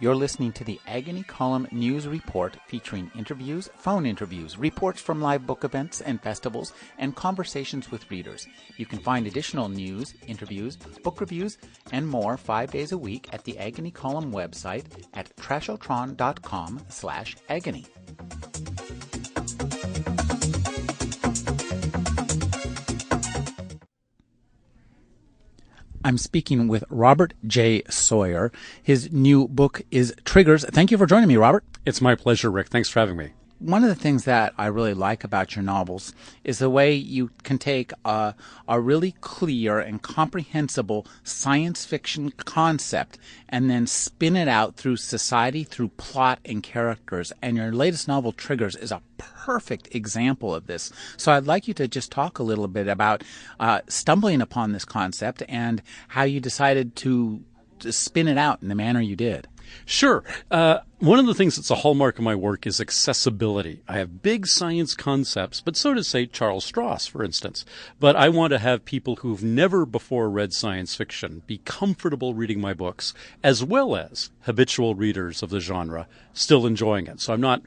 You're listening to the Agony Column News Report featuring interviews, phone interviews, reports from live book events and festivals, and conversations with readers. You can find additional news, interviews, book reviews, and more 5 days a week at the Agony Column website at trashotron.com/agony. I'm speaking with Robert J. Sawyer. His new book is Triggers. Thank you for joining me, Robert. It's my pleasure, Rick. Thanks for having me. One of the things that I really like about your novels is the way you can take a really clear and comprehensible science fiction concept and then spin it out through society, through plot and characters. And your latest novel, Triggers, is a perfect example of this. So I'd like you to just talk a little bit about stumbling upon this concept and how you decided to spin it out in the manner you did. Sure. One of the things that's a hallmark of my work is accessibility. I have big science concepts, but so does, say, Charles Stross, for instance. But I want to have people who've never before read science fiction be comfortable reading my books, as well as habitual readers of the genre still enjoying it. So I'm not,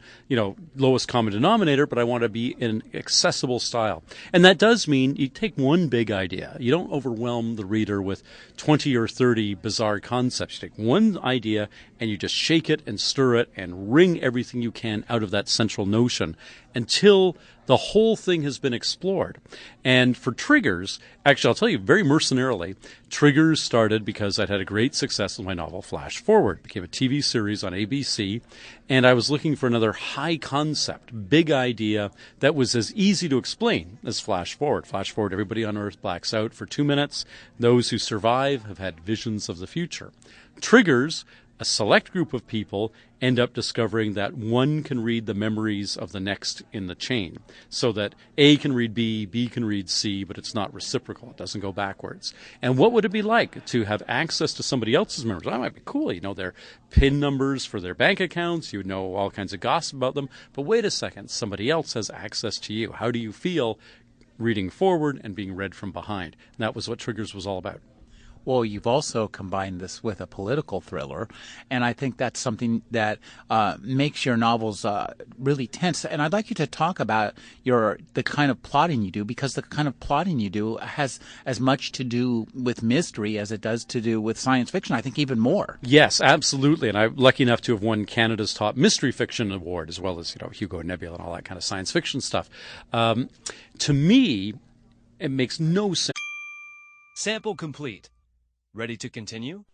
lowest common denominator, but I want to be in accessible style. And that does mean you take one big idea. You don't overwhelm the reader with 20 or 30 bizarre concepts. You take one idea and you just shake it and stir it and wring everything you can out of that central notion until the whole thing has been explored. And for Triggers, actually, I'll tell you very mercenarily, Triggers started because I'd had a great success with my novel Flash Forward. It became a TV series on ABC, and I was looking for another high concept, big idea that was as easy to explain as Flash Forward. Flash Forward, everybody on Earth blacks out for 2 minutes. Those who survive have had visions of the future. Triggers, a select group of people end up discovering that one can read the memories of the next in the chain, so that A can read B, B can read C, but it's not reciprocal. It doesn't go backwards. And what would it be like to have access to somebody else's memories? That might be cool. You know their PIN numbers for their bank accounts. You know all kinds of gossip about them. But wait a second. Somebody else has access to you. How do you feel reading forward and being read from behind? And that was what Triggers was all about. Well, you've also combined this with a political thriller, and I think that's something that makes your novels really tense. And I'd like you to talk about the kind of plotting you do, because the kind of plotting you do has as much to do with mystery as it does to do with science fiction, I think even more. Yes, absolutely. And I'm lucky enough to have won Canada's Top Mystery Fiction Award, as well as Hugo Nebula and all that kind of science fiction stuff. To me, it makes no sense. Sample complete. Ready to continue?